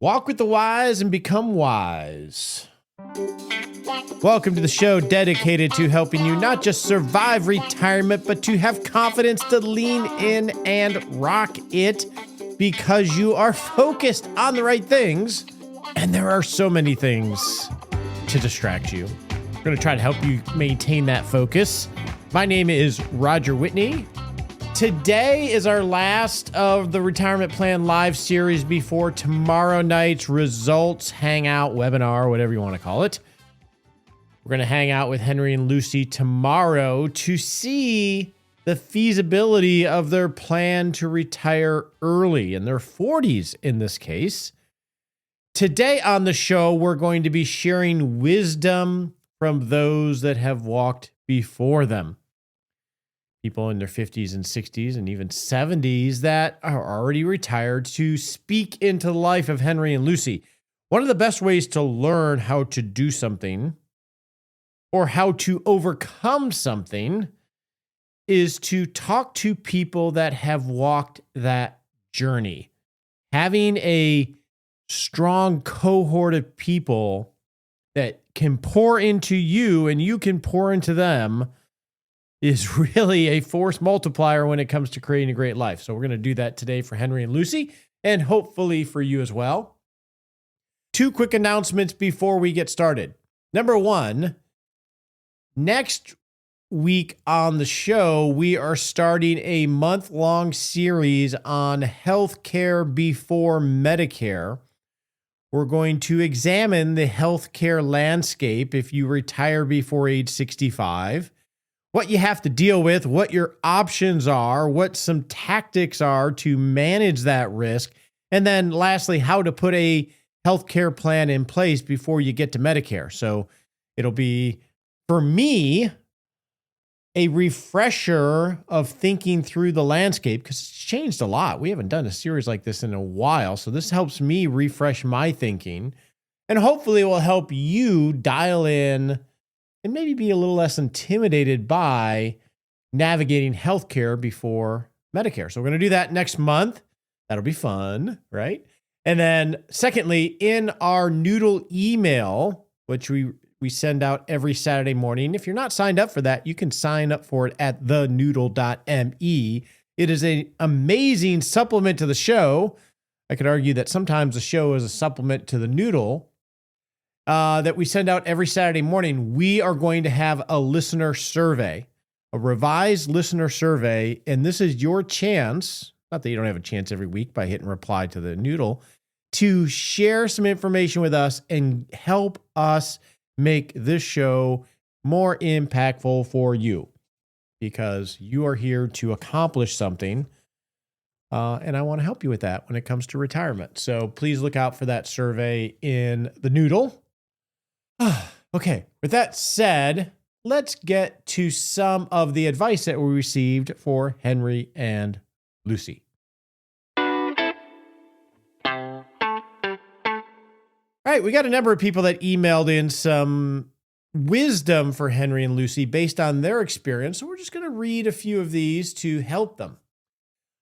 Walk with the wise and become wise. Welcome to the show dedicated to helping you not just survive retirement, but to have confidence to lean in and rock it because you are focused on the right things. And there are so many things to distract you. We're going to try to help you maintain that focus. My name is Roger Whitney. Today is our last of the Retirement Plan Live series before tomorrow night's results hangout, webinar, whatever you want to call it. We're going to hang out with Henry and Lucy tomorrow to see the feasibility of their plan to retire early, in their 40s in this case. Today on the show, we're going to be sharing wisdom from those that have walked before them. People in their 50s and 60s and even 70s that are already retired to speak into the life of Henry and Lucy. One of the best ways to learn how to do something or how to overcome something is to talk to people that have walked that journey. Having a strong cohort of people that can pour into you and you can pour into them is really a force multiplier when it comes to creating a great life. So we're going to do that today for Henry and Lucy, and hopefully for you as well. Two quick announcements before we get started. Number one, next week on the show, we are starting a month-long series on healthcare before Medicare. We're going to examine the healthcare landscape if you retire before age 65. What you have to deal with, what your options are, what some tactics are to manage that risk, and then lastly, how to put a healthcare plan in place before you get to Medicare. So it'll be, for me, a refresher of thinking through the landscape because it's changed a lot. We haven't done a series like this in a while, so this helps me refresh my thinking, and hopefully it will help you dial in and maybe be a little less intimidated by navigating healthcare before Medicare. So we're going to do that next month. That'll be fun, right? And then secondly, in our Noodle email, which we send out every Saturday morning, if you're not signed up for that, you can sign up for it at thenoodle.me. It is an amazing supplement to the show. I could argue that sometimes the show is a supplement to the Noodle. That we send out every Saturday morning. We are going to have a listener survey, a revised listener survey, and this is your chance, not that you don't have a chance every week by hitting reply to the Noodle, to share some information with us and help us make this show more impactful for you, because you are here to accomplish something, and I want to help you with that when it comes to retirement. So please look out for that survey in the Noodle. Okay, with that said, let's get to some of the advice that we received for Henry and Lucy. All right, we got a number of people that emailed in some wisdom for Henry and Lucy based on their experience, so we're just going to read a few of these to help them.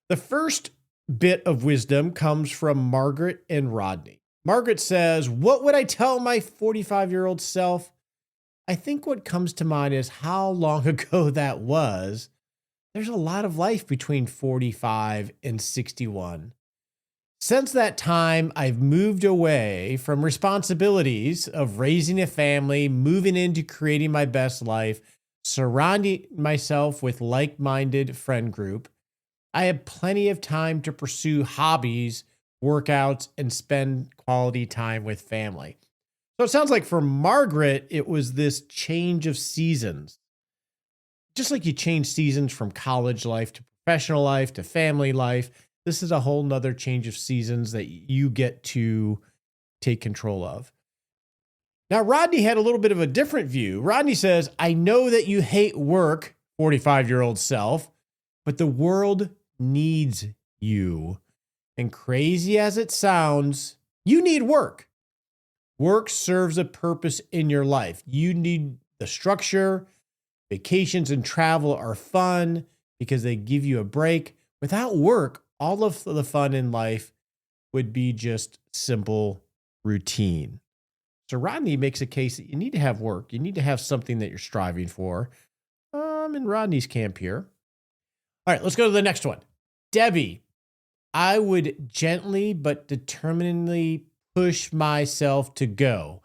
The first bit of wisdom comes from Margaret and Rodney. Margaret says, "What would I tell my 45-year-old self? I think what comes to mind is how long ago that was. There's a lot of life between 45 and 61. Since that time, I've moved away from responsibilities of raising a family, moving into creating my best life, surrounding myself with like-minded friend group. I have plenty of time to pursue hobbies, workouts, and spend quality time with family." So it sounds like for Margaret, it was this change of seasons. Just like you change seasons from college life to professional life to family life, this is a whole nother change of seasons that you get to take control of. Now, Rodney had a little bit of a different view. Rodney says, "I know that you hate work, 45-year-old self, but the world needs you. And crazy as it sounds, you need work. Work serves a purpose in your life. You need the structure. Vacations and travel are fun because they give you a break. Without work, all of the fun in life would be just simple routine. So Rodney makes a case that you need to have work. You need to have something that you're striving for. I'm in Rodney's camp here. All right, let's go to the next one. Debbie, I would gently but determinedly push myself to go.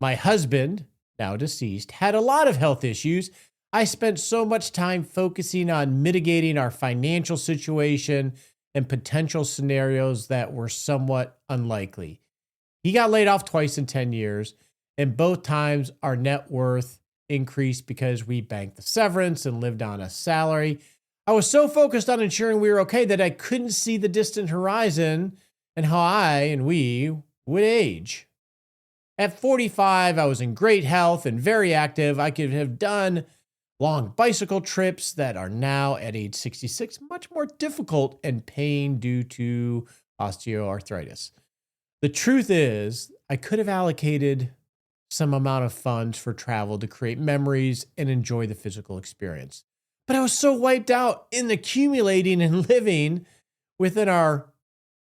My husband, now deceased, had a lot of health issues. I spent so much time focusing on mitigating our financial situation and potential scenarios that were somewhat unlikely. He got laid off twice in 10 years, and both times our net worth increased because we banked the severance and lived on a salary. I was so focused on ensuring we were okay that I couldn't see the distant horizon and how I and we would age. At 45, I was in great health and very active. I could have done long bicycle trips that are now at age 66 much more difficult and pain due to osteoarthritis. The truth is, I could have allocated some amount of funds for travel to create memories and enjoy the physical experience. But I was so wiped out in accumulating and living within our,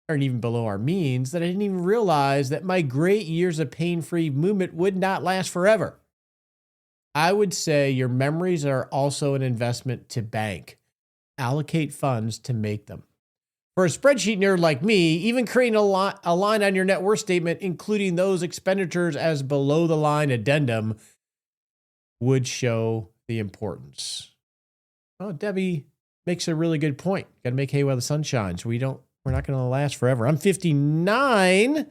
or even below our means, that I didn't even realize that my great years of pain-free movement would not last forever. I would say your memories are also an investment to bank. Allocate funds to make them. For a spreadsheet nerd like me, even creating a line on your net worth statement, including those expenditures as below the line addendum, would show the importance. Oh, Debbie makes a really good point. Got to make hay while the sun shines. We're not going to last forever. I'm 59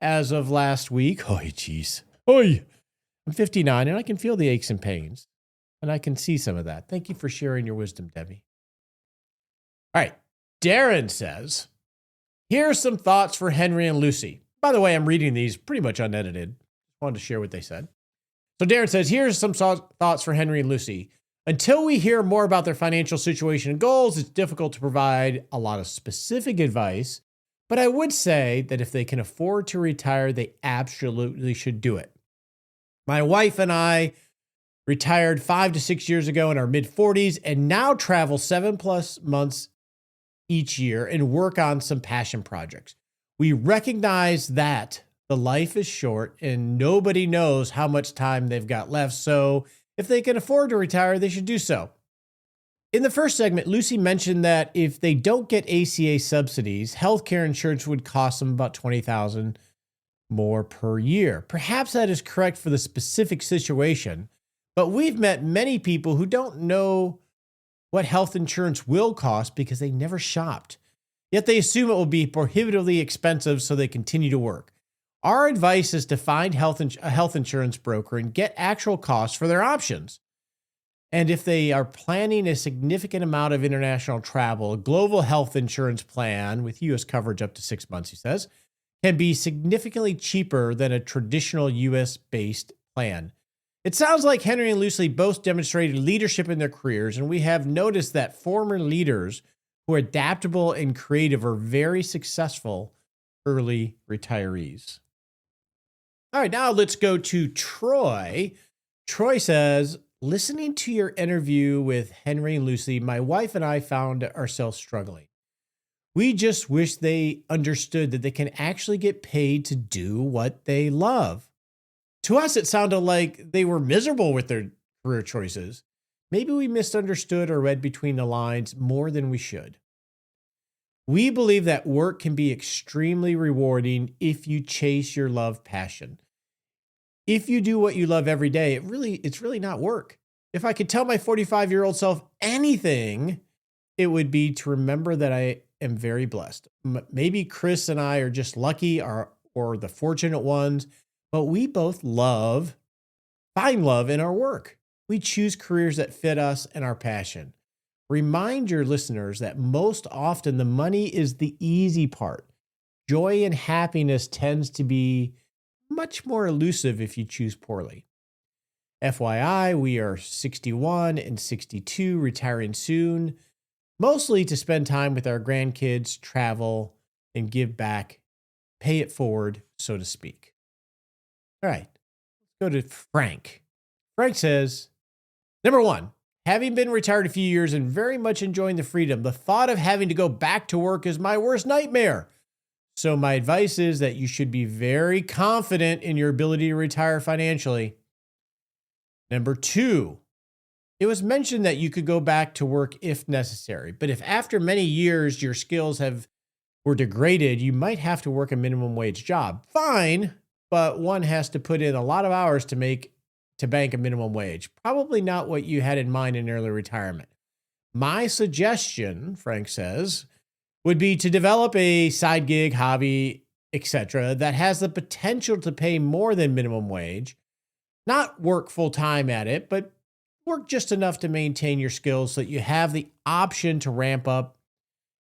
as of last week. Oh, geez. Oy. I'm 59 and I can feel the aches and pains. And I can see some of that. Thank you for sharing your wisdom, Debbie. All right. Darren says, here are some thoughts for Henry and Lucy. By the way, I'm reading these pretty much unedited. Wanted to share what they said. So Darren says, here's some thoughts for Henry and Lucy. Until we hear more about their financial situation and goals, it's difficult to provide a lot of specific advice. But I would say that if they can afford to retire, they absolutely should do it. My wife and I retired 5 to 6 years ago in our mid-40s and now travel 7+ months each year and work on some passion projects. We recognize that the life is short and nobody knows how much time they've got left. So if they can afford to retire, they should do so. In the first segment, Lucy mentioned that if they don't get ACA subsidies, healthcare insurance would cost them about $20,000 more per year. Perhaps that is correct for the specific situation, but we've met many people who don't know what health insurance will cost because they never shopped. Yet they assume it will be prohibitively expensive, so they continue to work. Our advice is to find a health insurance broker and get actual costs for their options. And if they are planning a significant amount of international travel, a global health insurance plan with U.S. coverage up to 6 months, he says, can be significantly cheaper than a traditional U.S.-based plan. It sounds like Henry and Lucy both demonstrated leadership in their careers, and we have noticed that former leaders who are adaptable and creative are very successful early retirees. All right, now let's go to Troy. Troy says, listening to your interview with Henry and Lucy, my wife and I found ourselves struggling. We just wish they understood that they can actually get paid to do what they love. To us, it sounded like they were miserable with their career choices. Maybe we misunderstood or read between the lines more than we should. We believe that work can be extremely rewarding if you chase your love passion. If you do what you love every day, it's really not work. If I could tell my 45-year-old self anything, it would be to remember that I am very blessed. Maybe Chris and I are just lucky or the fortunate ones, but we both find love in our work. We choose careers that fit us and our passion. Remind your listeners that most often the money is the easy part. Joy and happiness tends to be much more elusive if you choose poorly. FYI, we are 61 and 62, retiring soon, mostly to spend time with our grandkids, travel, and give back, pay it forward, so to speak. All right, let's go to Frank. Frank says, number one, having been retired a few years and very much enjoying the freedom, the thought of having to go back to work is my worst nightmare. So my advice is that you should be very confident in your ability to retire financially. Number 2, it was mentioned that you could go back to work if necessary, but if after many years your skills were degraded, you might have to work a minimum wage job. Fine, but one has to put in a lot of hours to bank a minimum wage. Probably not what you had in mind in early retirement. My suggestion, Frank says, would be to develop a side gig, hobby, etc., that has the potential to pay more than minimum wage. Not work full time at it, but work just enough to maintain your skills so that you have the option to ramp up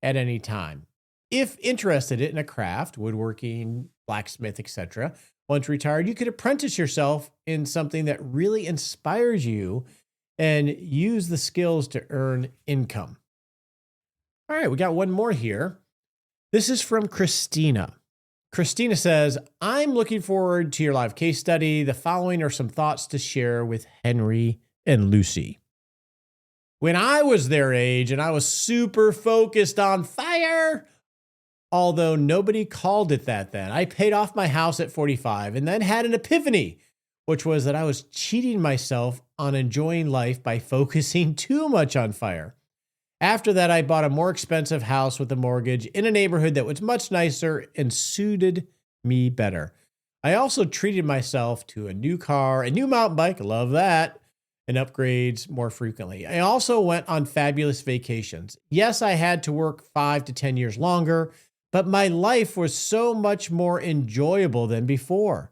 at any time. If interested in a craft, woodworking, blacksmith, etc., once retired, you could apprentice yourself in something that really inspires you and use the skills to earn income. All right, we got one more here. This is from Christina. Christina says, I'm looking forward to your live case study. The following are some thoughts to share with Henry and Lucy. When I was their age and I was super focused on fire, although nobody called it that then, I paid off my house at 45 and then had an epiphany, which was that I was cheating myself on enjoying life by focusing too much on fire. After that, I bought a more expensive house with a mortgage in a neighborhood that was much nicer and suited me better. I also treated myself to a new car, a new mountain bike, love that, and upgrades more frequently. I also went on fabulous vacations. Yes, I had to work 5 to 10 years longer, but my life was so much more enjoyable than before.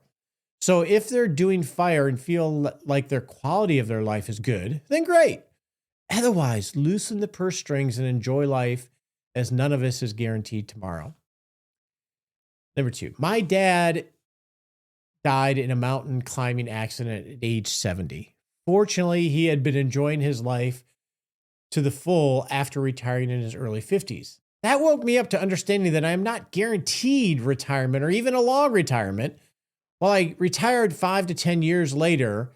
So if they're doing fire and feel like their quality of their life is good, then great. Otherwise, loosen the purse strings and enjoy life, as none of us is guaranteed tomorrow. Number 2, my dad died in a mountain climbing accident at age 70. Fortunately, he had been enjoying his life to the full after retiring in his early 50s. That woke me up to understanding that I am not guaranteed retirement or even a long retirement. While I retired 5 to 10 years later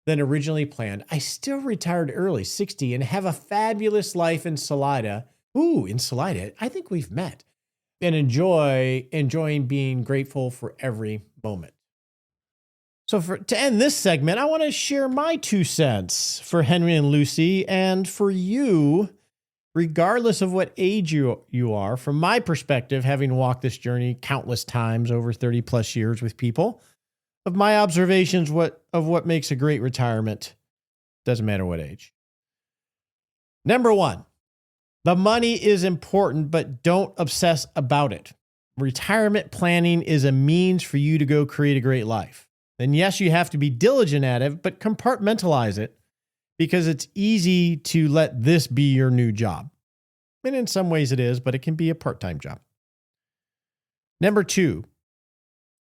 than originally planned, I still retired early, 60, and have a fabulous life in Salida. In Salida, I think we've met. And enjoying being grateful for every moment. So to end this segment, I want to share my 2 cents for Henry and Lucy and for you, regardless of what age you are. From my perspective, having walked this journey countless times over 30 plus years with people, of my observations of what makes a great retirement, doesn't matter what age. Number 1, the money is important, but don't obsess about it. Retirement planning is a means for you to go create a great life. And yes, you have to be diligent at it, but compartmentalize it because it's easy to let this be your new job. And in some ways it is, but it can be a part-time job. Number 2,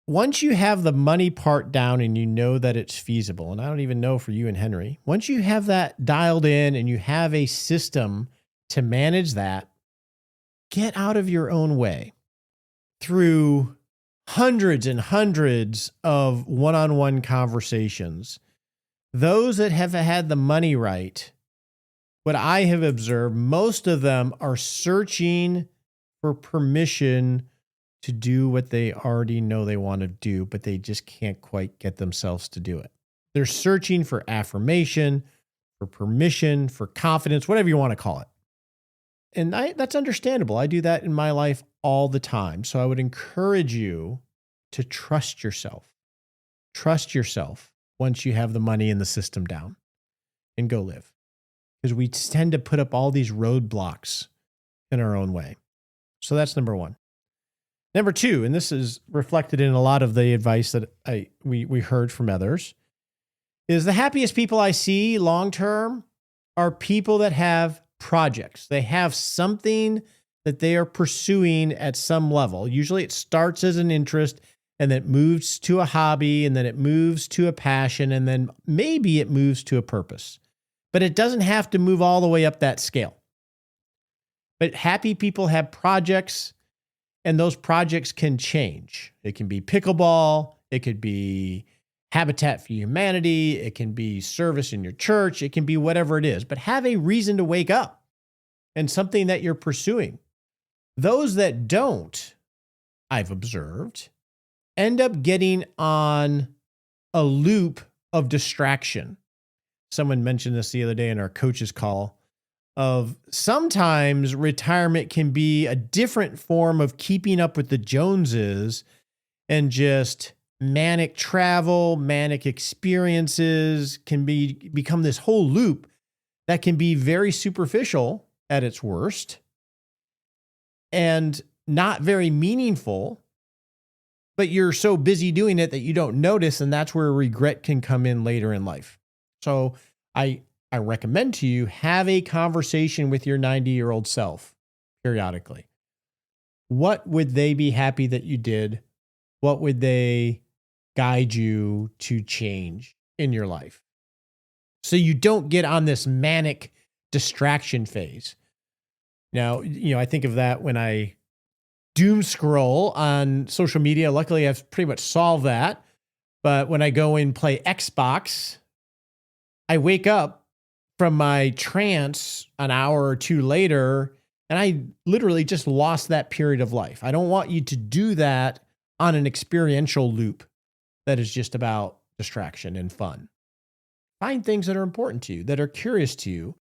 once you have the money part down and you know that it's feasible, and I don't even know for you and Henry, once you have that dialed in and you have a system to manage that, get out of your own way through hundreds and hundreds of one-on-one conversations. Those that have had the money right, what I have observed, most of them are searching for permission to do what they already know they want to do, but they just can't quite get themselves to do it. They're searching for affirmation, for permission, for confidence, whatever you want to call it. And that's understandable. I do that in my life all the time. So I would encourage you to trust yourself. Trust yourself once you have the money and the system down and go live. Because we tend to put up all these roadblocks in our own way. So that's number 1. Number 2, and this is reflected in a lot of the advice that we heard from others, is the happiest people I see long-term are people that have projects. They have something that they are pursuing at some level. Usually it starts as an interest and then it moves to a hobby and then it moves to a passion and then maybe it moves to a purpose. But it doesn't have to move all the way up that scale. But happy people have projects, and those projects can change. It can be pickleball. It could be Habitat for Humanity. It can be service in your church. It can be whatever it is. But have a reason to wake up and something that you're pursuing. Those that don't I've observed, end up getting on a loop of distraction. Someone mentioned this the other day in our coach's call of sometimes retirement can be a different form of keeping up with the Joneses and just manic travel, manic experiences can become this whole loop that can be very superficial at its worst and not very meaningful, but you're so busy doing it that you don't notice, and that's where regret can come in later in life. So I recommend to you, have a conversation with your 90-year-old self periodically. What would they be happy that you did? What would they guide you to change in your life? So you don't get on this manic distraction phase. Now, I think of that when I doom scroll on social media. Luckily, I've pretty much solved that. But when I go and play Xbox, I wake up from my trance an hour or two later, and I literally just lost that period of life. I don't want you to do that on an experiential loop that is just about distraction and fun. Find things that are important to you, that are curious to you,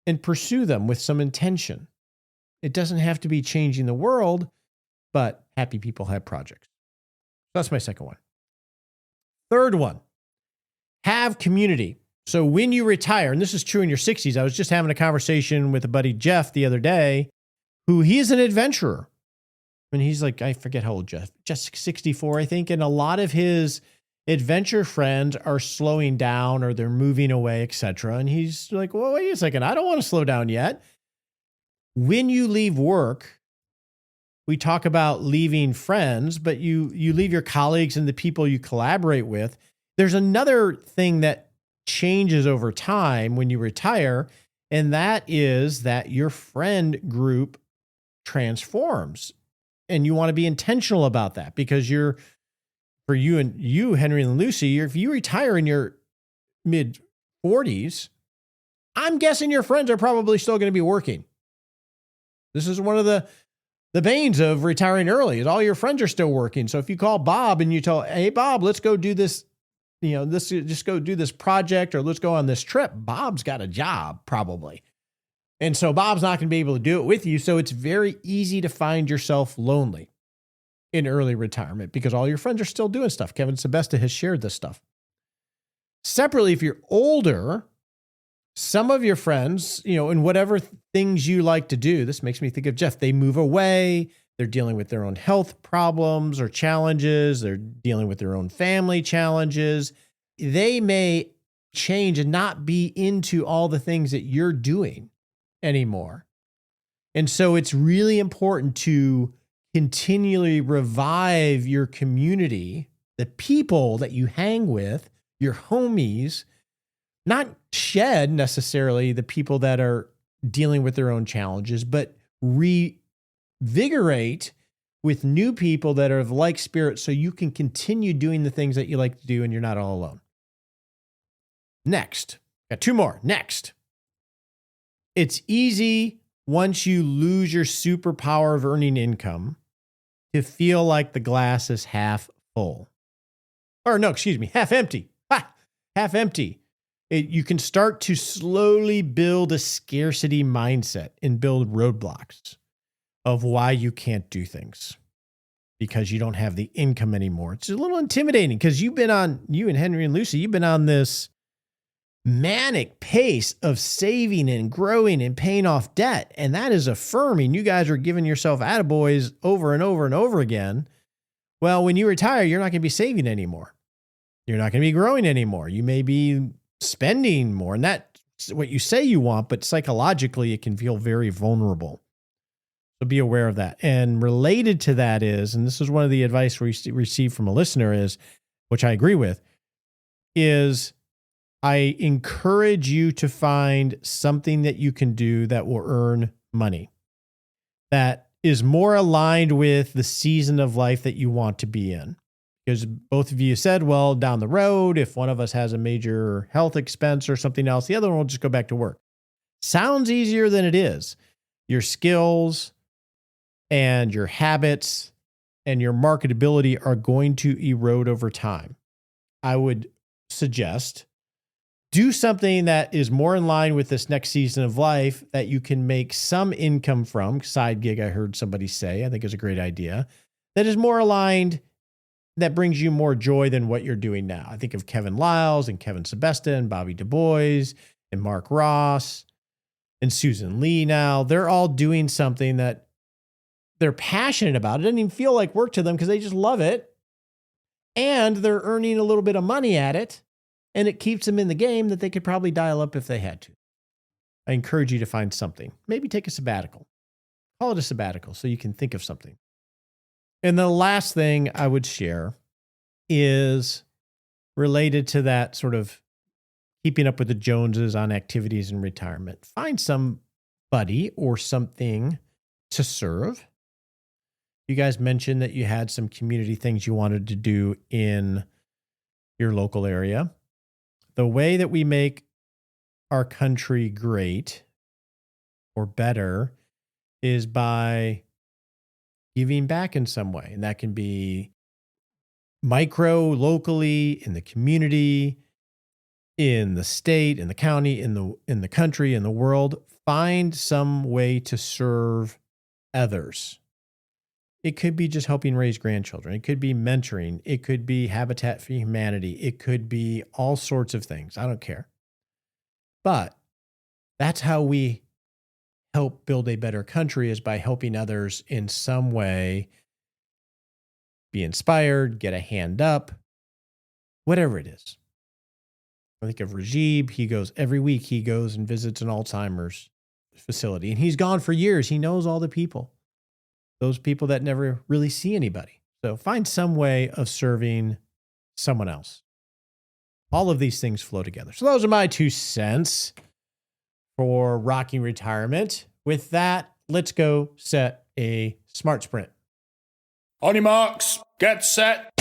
and pursue them with some intention. It doesn't have to be changing the world, but happy people have projects. That's my second one. Third one, have community. So when you retire, and this is true in your 60s, I was just having a conversation with a buddy, Jeff, the other day, who he is an adventurer. And he's like, I forget how old Jeff, just 64, I think. And a lot of his adventure friends are slowing down or they're moving away, etc. And he's like, well, wait a second, I don't want to slow down yet. When you leave work, we talk about leaving friends, but you leave your colleagues and the people you collaborate with. There's another thing that changes over time when you retire, and that is that your friend group transforms. And you want to be intentional about that because for you, Henry and Lucy, if you retire in your mid 40s, I'm guessing your friends are probably still going to be working. This is one of the banes of retiring early is all your friends are still working. So if you call Bob and you tell, hey, Bob, let's go do this, just go do this project or let's go on this trip. Bob's got a job probably. And so Bob's not going to be able to do it with you. So it's very easy to find yourself lonely in early retirement because all your friends are still doing stuff. Kevin Sebesta has shared this stuff. Separately, if you're older, some of your friends, in whatever things you like to do, this makes me think of Jeff, they move away, they're dealing with their own health problems or challenges, they're dealing with their own family challenges. They may change and not be into all the things that you're doing anymore. And so it's really important to continually revive your community, the people that you hang with, your homies, not shed necessarily the people that are dealing with their own challenges, but revigorate with new people that are of like spirit so you can continue doing the things that you like to do and you're not all alone. Next, got two more. Next, it's easy once you lose your superpower of earning income to feel like the glass is half full. Or no, excuse me, half empty. Half empty. You can start to slowly build a scarcity mindset and build roadblocks of why you can't do things because you don't have the income anymore. It's a little intimidating because you and Henry and Lucy, you've been on this manic pace of saving and growing and paying off debt. And that is affirming. You guys are giving yourself attaboys over and over and over again. Well, when you retire, you're not going to be saving anymore. You're not going to be growing anymore. You may be spending more, and that's what you say you want, but psychologically it can feel very vulnerable. So be aware of that. And related to that is, and this is one of the advice we received from a listener is, which I agree with, is I encourage you to find something that you can do that will earn money, that is more aligned with the season of life that you want to be in. Because both of you said, well, down the road, if one of us has a major health expense or something else, the other one will just go back to work. Sounds easier than it is. Your skills and your habits and your marketability are going to erode over time. I would suggest do something that is more in line with this next season of life that you can make some income from. Side gig, I heard somebody say, I think is a great idea. That is more aligned, that brings you more joy than what you're doing now. I think of Kevin Liles and Kevin Sebesta, Bobby Du Bois, and Mark Ross, and Susan Lee now. They're all doing something that they're passionate about. It doesn't even feel like work to them because they just love it. And they're earning a little bit of money at it. And it keeps them in the game that they could probably dial up if they had to. I encourage you to find something. Maybe take a sabbatical. Call it a sabbatical so you can think of something. And the last thing I would share is related to that sort of keeping up with the Joneses on activities in retirement. Find somebody or something to serve. You guys mentioned that you had some community things you wanted to do in your local area. The way that we make our country great or better is by giving back in some way. And that can be micro, locally, in the community, in the state, in the county, in the country, in the world. Find some way to serve others. It could be just helping raise grandchildren. It could be mentoring. It could be Habitat for Humanity. It could be all sorts of things. I don't care. But that's how we help build a better country, is by helping others in some way be inspired, get a hand up, whatever it is. I think of Rajiv. Every week he goes and visits an Alzheimer's facility, and he's gone for years. He knows all the people. Those people that never really see anybody. So find some way of serving someone else. All of these things flow together. So those are my 2 cents for rocking retirement. With that, let's go set a smart sprint. On your marks, get set.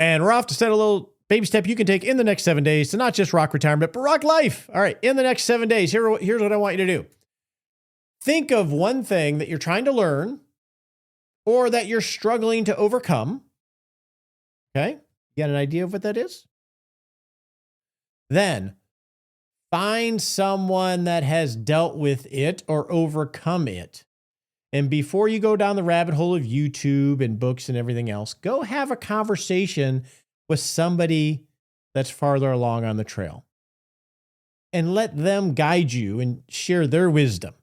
And we're off to set a little baby step you can take in the next 7 days to not just rock retirement, but rock life. All right, in the next 7 days, here's what I want you to do. Think of one thing that you're trying to learn or that you're struggling to overcome. Okay, you got an idea of what that is? Then find someone that has dealt with it or overcome it. And before you go down the rabbit hole of YouTube and books and everything else, go have a conversation with somebody that's farther along on the trail. And let them guide you and share their wisdom.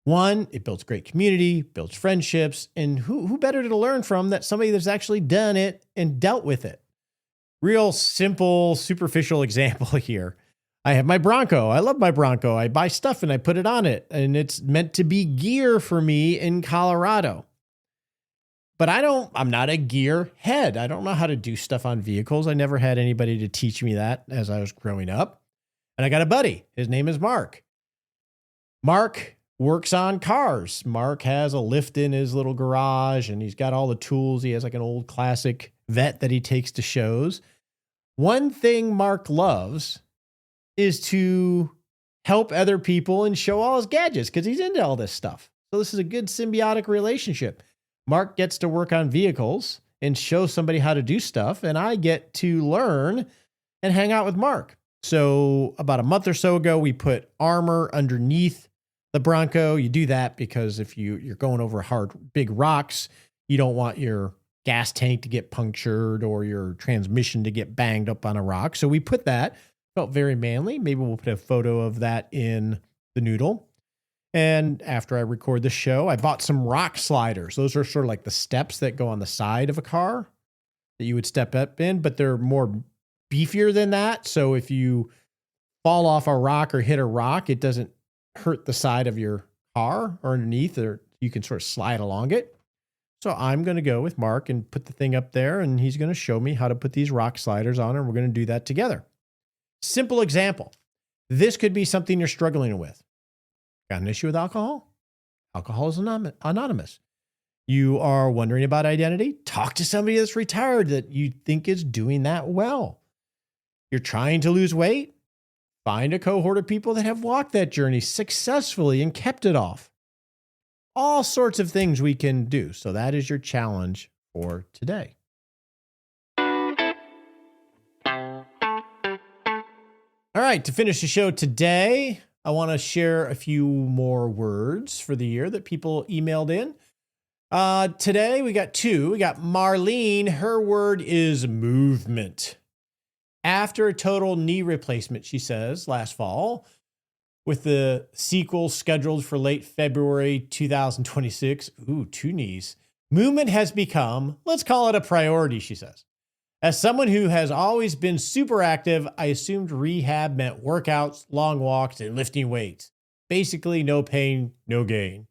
One, it builds great community, builds friendships, and who better to learn from than somebody that's actually done it and dealt with it. Real simple, superficial example here. I have my Bronco. I love my Bronco. I buy stuff and I put it on it, and it's meant to be gear for me in Colorado. But I'm not a gear head. I don't know how to do stuff on vehicles. I never had anybody to teach me that as I was growing up. And I got a buddy. His name is Mark. Mark works on cars. Mark has a lift in his little garage, and he's got all the tools. He has like an old classic vet that he takes to shows. One thing Mark loves is to help other people and show all his gadgets because he's into all this stuff. So this is a good symbiotic relationship. Mark gets to work on vehicles and show somebody how to do stuff, and I get to learn and hang out with Mark. So about a month or so ago, we put armor underneath the Bronco. You do that because if you're going over big rocks, you don't want your gas tank to get punctured or your transmission to get banged up on a rock. So we put that. Felt very manly. Maybe we'll put a photo of that in the Noodle. And after I record the show, I bought some rock sliders. Those are sort of like the steps that go on the side of a car that you would step up in, but they're more beefier than that. So if you fall off a rock or hit a rock, it doesn't hurt the side of your car or underneath, or you can sort of slide along it. So I'm going to go with Mark and put the thing up there, and he's going to show me how to put these rock sliders on, and we're going to do that together. Simple example. This could be something you're struggling with. Got an issue with alcohol? Alcohol is anonymous. You are wondering about identity? Talk to somebody that's retired that you think is doing that well. You're trying to lose weight? Find a cohort of people that have walked that journey successfully and kept it off. All sorts of things we can do. So that is your challenge for today. All right, to finish the show today, I want to share a few more words for the year that people emailed in. Today we got two. We got Marlene. Her word is movement. After a total knee replacement, she says, last fall, with the sequel scheduled for late February 2026. Ooh, two knees. Movement has become, let's call it a priority, she says. As someone who has always been super active, I assumed rehab meant workouts, long walks, and lifting weights. Basically, no pain, no gain.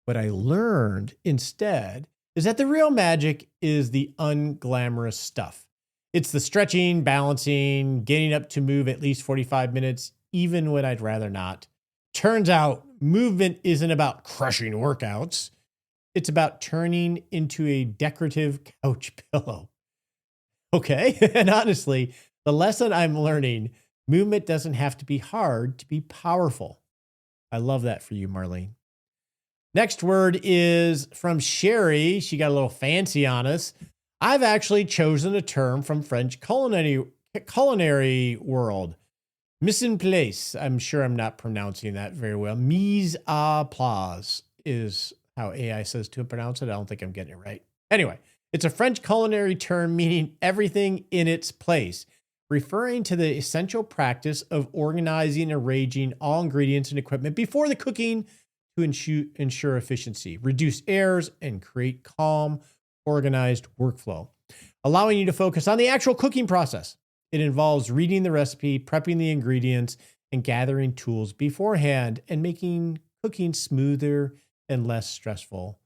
What I learned instead is that the real magic is the unglamorous stuff. It's the stretching, balancing, getting up to move at least 45 minutes, even when I'd rather not. Turns out, movement isn't about crushing workouts. It's about turning into a decorative couch pillow. Okay. And honestly, the lesson I'm learning, movement doesn't have to be hard to be powerful. I love that for you, Marlene. Next word is from Sherry. She got a little fancy on us. I've actually chosen a term from French culinary world. Mise en place. I'm sure I'm not pronouncing that very well. Mise à place is how AI says to pronounce it. I don't think I'm getting it right. Anyway. It's a French culinary term meaning everything in its place, referring to the essential practice of organizing and arranging all ingredients and equipment before the cooking to ensure efficiency, reduce errors, and create calm, organized workflow, allowing you to focus on the actual cooking process. It involves reading the recipe, prepping the ingredients, and gathering tools beforehand and making cooking smoother and less stressful.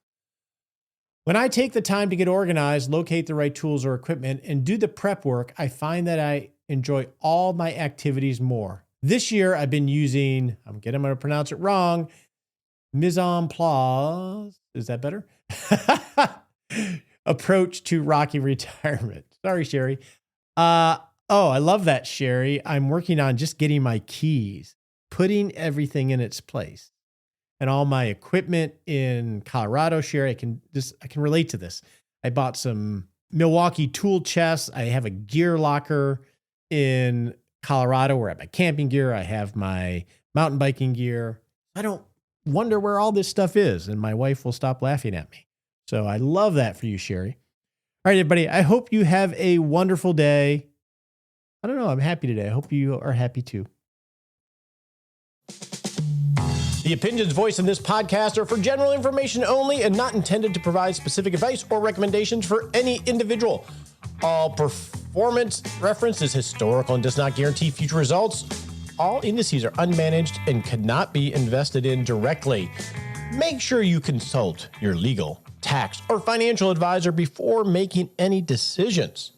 When I take the time to get organized, locate the right tools or equipment, and do the prep work, I find that I enjoy all my activities more. This year, I've been using, I'm going to pronounce it wrong, mise en place, is that better? Approach to rocky retirement. Sorry, Sherry. I love that, Sherry. I'm working on just getting my keys, putting everything in its place. And all my equipment in Colorado, Sherry, I can relate to this. I bought some Milwaukee tool chests. I have a gear locker in Colorado where I have my camping gear. I have my mountain biking gear. I don't wonder where all this stuff is, and my wife will stop laughing at me. So I love that for you, Sherry. All right, everybody. I hope you have a wonderful day. I don't know. I'm happy today. I hope you are happy too. The opinions voiced in this podcast are for general information only and not intended to provide specific advice or recommendations for any individual. All performance reference is historical and does not guarantee future results. All indices are unmanaged and cannot be invested in directly. Make sure you consult your legal, tax, or financial advisor before making any decisions.